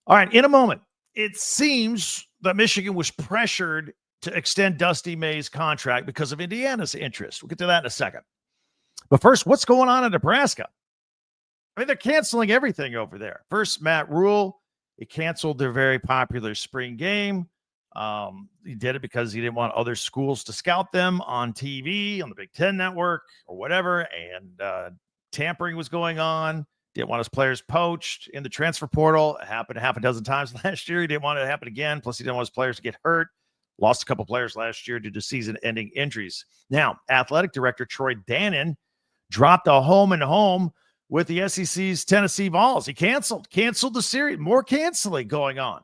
All right, in a moment, it seems that Michigan was pressured to extend Dusty May's contract because of Indiana's interest. We'll get to that in a second. But first, what's going on in Nebraska? I mean, they're canceling everything over there. First, Matt Rhule, he canceled their very popular spring game. He did it because he didn't want other schools to scout them on TV, on the Big Ten Network, or whatever. And tampering was going on. Didn't want his players poached in the transfer portal. It happened half a dozen times last year. He didn't want it to happen again. Plus, he didn't want his players to get hurt. Lost a couple players last year due to season-ending injuries. Now, athletic director Troy Dannen dropped a home and home with the SEC's Tennessee Vols. He canceled the series. More canceling going on.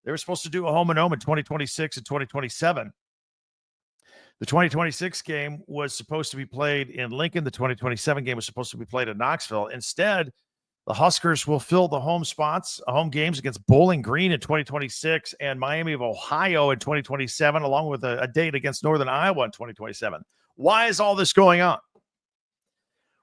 They were supposed to do a home and home in 2026 and 2027. The 2026 game was supposed to be played in Lincoln. The 2027 game was supposed to be played in Knoxville. Instead, the Huskers will fill the home spots, home games against Bowling Green in 2026 and Miami of Ohio in 2027, along with a date against Northern Iowa in 2027. Why is all this going on?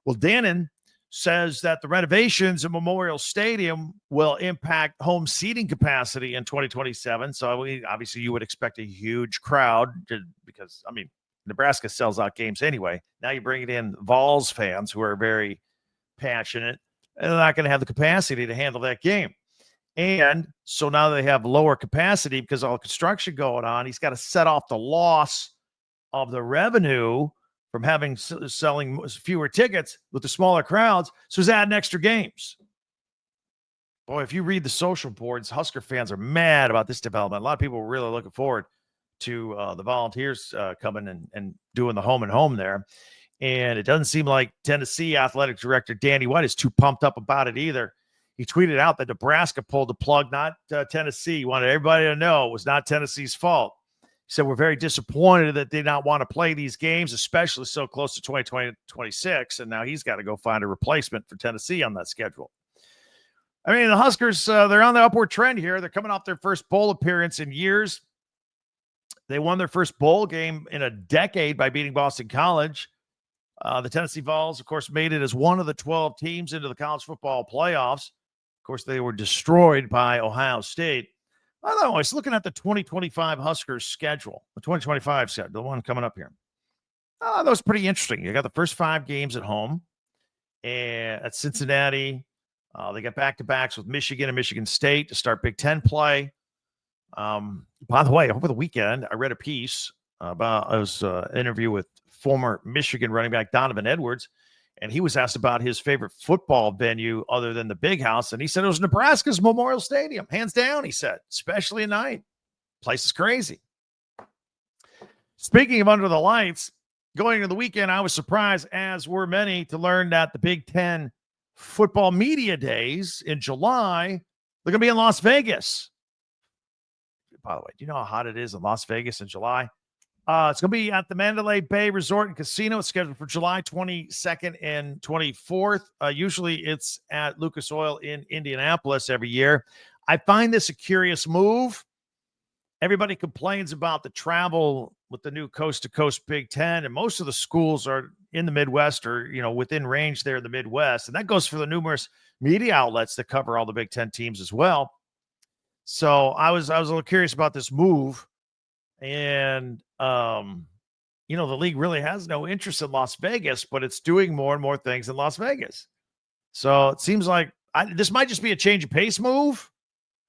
Well, Dannen says that the renovations at Memorial Stadium will impact home seating capacity in 2027. So obviously you would expect a huge crowd because, I mean, Nebraska sells out games anyway. Now you bring it in Vols fans who are very passionate, and they're not going to have the capacity to handle that game. And so now they have lower capacity because all the construction going on. He's got to set off the loss of the revenue from selling fewer tickets with the smaller crowds. So he's adding extra games. Boy, if you read the social boards, Husker fans are mad about this development. A lot of people were really looking forward to the Volunteers coming and doing the home and home there. And it doesn't seem like Tennessee athletic director Danny White is too pumped up about it either. He tweeted out that Nebraska pulled the plug, not Tennessee. He wanted everybody to know it was not Tennessee's fault. He said, we're very disappointed that they not want to play these games, especially so close to 2026. And now he's got to go find a replacement for Tennessee on that schedule. I mean, the Huskers, they're on the upward trend here. They're coming off their first bowl appearance in years. They won their first bowl game in a decade by beating Boston College. The Tennessee Vols, of course, made it as one of the 12 teams into the college football playoffs. Of course, they were destroyed by Ohio State. By the way, I was looking at the 2025 Huskers schedule, the 2025 schedule, the one coming up here. That was pretty interesting. You got the first 5 games at home and at Cincinnati. They got back-to-backs with Michigan and Michigan State to start Big Ten play. By the way, over the weekend, I read a piece about an interview with former Michigan running back Donovan Edwards, and he was asked about his favorite football venue other than the Big House, and he said it was Nebraska's Memorial Stadium. Hands down, he said, especially at night. Place is crazy. Speaking of under the lights, going into the weekend, I was surprised, as were many, to learn that the Big Ten football media days in July, they're going to be in Las Vegas. By the way, do you know how hot it is in Las Vegas in July? It's going to be at the Mandalay Bay Resort and Casino. It's scheduled for July 22nd and 24th. Usually it's at Lucas Oil in Indianapolis every year. I find this a curious move. Everybody complains about the travel with the new coast-to-coast Big Ten, and most of the schools are in the Midwest or, within range there in the Midwest. And that goes for the numerous media outlets that cover all the Big Ten teams as well. So I was a little curious about this move. And, the league really has no interest in Las Vegas, but it's doing more and more things in Las Vegas. So it seems like this might just be a change of pace move.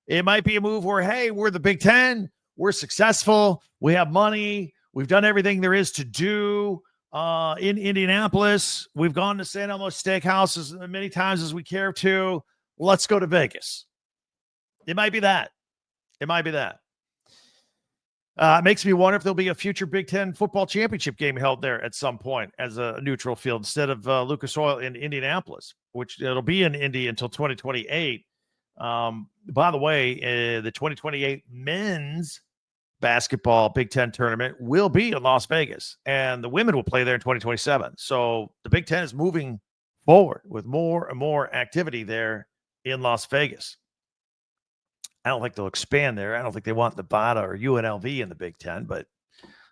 It might be a move where, hey, we're the Big Ten. We're successful. We have money. We've done everything there is to do in Indianapolis. We've gone to San Elmo Steakhouse as many times as we care to. Let's go to Vegas. It might be that. It makes me wonder if there'll be a future Big Ten football championship game held there at some point as a neutral field instead of Lucas Oil in Indianapolis, which it'll be in Indy until 2028. By the way, the 2028 men's basketball Big Ten tournament will be in Las Vegas, and the women will play there in 2027. So the Big Ten is moving forward with more and more activity there in Las Vegas. I don't think they'll expand there. I don't think they want Nevada or UNLV in the Big Ten, but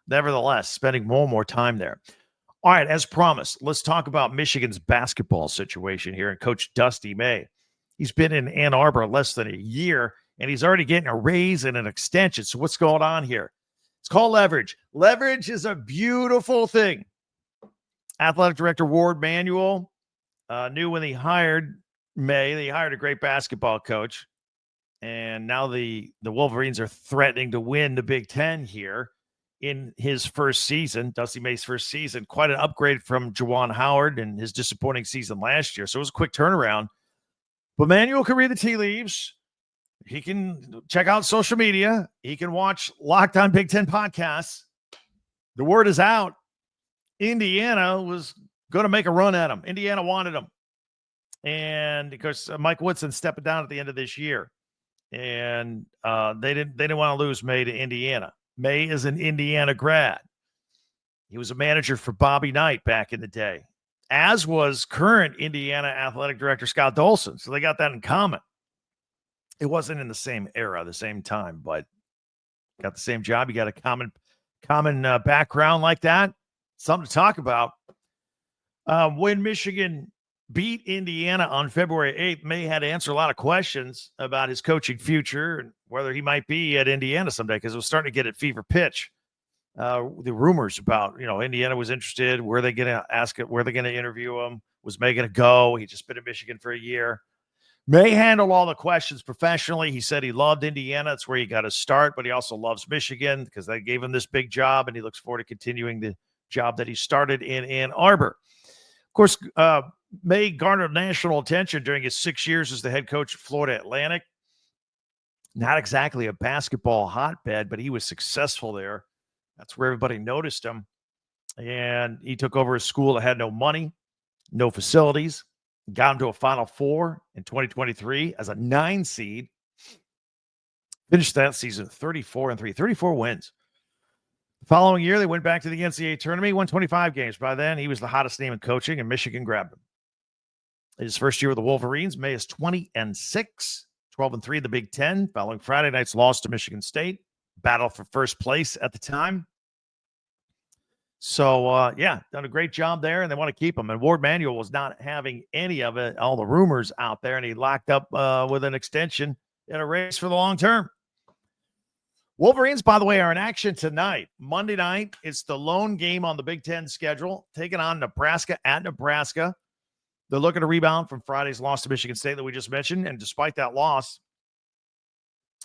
nevertheless, spending more and more time there. All right, as promised, let's talk about Michigan's basketball situation here and Coach Dusty May. He's been in Ann Arbor less than a year. and he's already getting a raise and an extension. So what's going on here? It's called leverage. Leverage is a beautiful thing. Athletic Director Ward Manuel knew when he hired May, they hired a great basketball coach. And now the Wolverines are threatening to win the Big Ten here in his first season, Dusty May's first season. Quite an upgrade from Juwan Howard and his disappointing season last year. So it was a quick turnaround. But Manuel can read the tea leaves. He can check out social media. He can watch Locked On Big Ten podcasts. The word is out. Indiana was going to make a run at him. Indiana wanted him. And of course, Mike Woodson stepping down at the end of this year. And they didn't want to lose May to Indiana. May is an Indiana grad. He was a manager for Bobby Knight back in the day, as was current Indiana athletic director Scott Dolson. So they got that in common. It wasn't in the same era, the same time, but got the same job. You got a common background like that. Something to talk about. When Michigan beat Indiana on February 8th, May had to answer a lot of questions about his coaching future and whether he might be at Indiana someday, because it was starting to get at fever pitch. The rumors about, Indiana was interested. Were they going to ask it? Were they going to interview him? Was May going to go? He'd just been in Michigan for a year. May handled all the questions professionally. He said he loved Indiana. That's where he got his start, but he also loves Michigan because they gave him this big job, and he looks forward to continuing the job that he started in Ann Arbor. Of course, May garnered national attention during his 6 years as the head coach of Florida Atlantic. Not exactly a basketball hotbed, but he was successful there. That's where everybody noticed him. And he took over a school that had no money, no facilities, got him to a Final Four in 2023 as a 9 seed. Finished that season 34-3, 34 wins. The following year, they went back to the NCAA tournament. He won 25 games. By then, he was the hottest name in coaching, and Michigan grabbed him. His first year with the Wolverines, May is 20-6, 12-3 in the Big Ten, following Friday night's loss to Michigan State. Battle for first place at the time. So, done a great job there, and they want to keep him. And Ward Manuel was not having any of it, all the rumors out there, and he locked up with an extension in a race for the long term. Wolverines, by the way, are in action tonight. Monday night, it's the lone game on the Big Ten schedule, taking on Nebraska at Nebraska. They're looking to rebound from Friday's loss to Michigan State that we just mentioned, and despite that loss,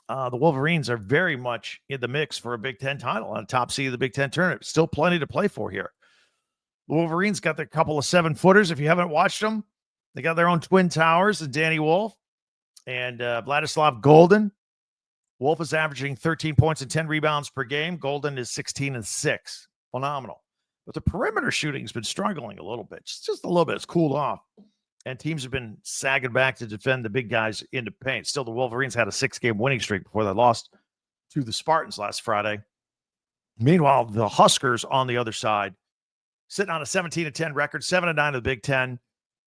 the Wolverines are very much in the mix for a Big Ten title on top seed of the Big Ten tournament. Still plenty to play for here. The Wolverines got their couple of 7-footers. If you haven't watched them, they got their own twin towers, and Danny Wolf and Vladislav Golden. Wolf is averaging 13 points and 10 rebounds per game. Golden is 16-6. Phenomenal. But the perimeter shooting has been struggling a little bit. Just a little bit. It's cooled off. And teams have been sagging back to defend the big guys into paint. Still, the Wolverines had a 6-game winning streak before they lost to the Spartans last Friday. Meanwhile, the Huskers on the other side, sitting on a 17-10 record, 7-9 in the Big Ten,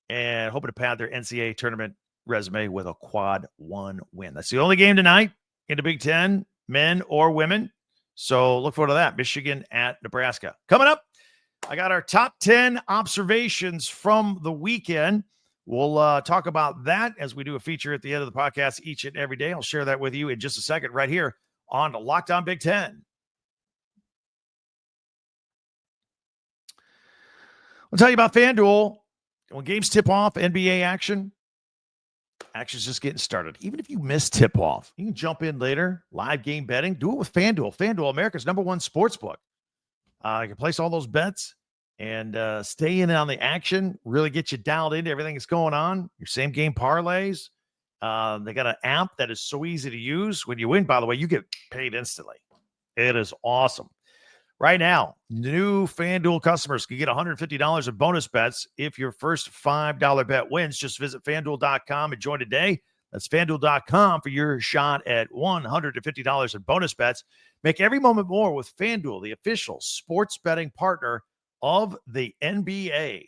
and hoping to pad their NCAA tournament resume with a quad 1 win. That's the only game tonight in the Big Ten, men or women. So look forward to that. Michigan at Nebraska. Coming up, I got our top 10 observations from the weekend. We'll talk about that as we do a feature at the end of the podcast each and every day. I'll share that with you in just a second right here on Locked On Big Ten. I'll tell you about FanDuel. When games tip off, NBA action's just getting started. Even if you miss tip-off, you can jump in later, live game betting. Do it with FanDuel. FanDuel, America's #1 sports book. You can place all those bets and stay in on the action, really get you dialed into everything that's going on. Your same game parlays. They got an app that is so easy to use. When you win, by the way, you get paid instantly. It is awesome. Right now, new FanDuel customers can get $150 in bonus bets if your first $5 bet wins. Just visit FanDuel.com and join today. That's FanDuel.com for your shot at $150 in bonus bets. Make every moment more with FanDuel, the official sports betting partner of the NBA.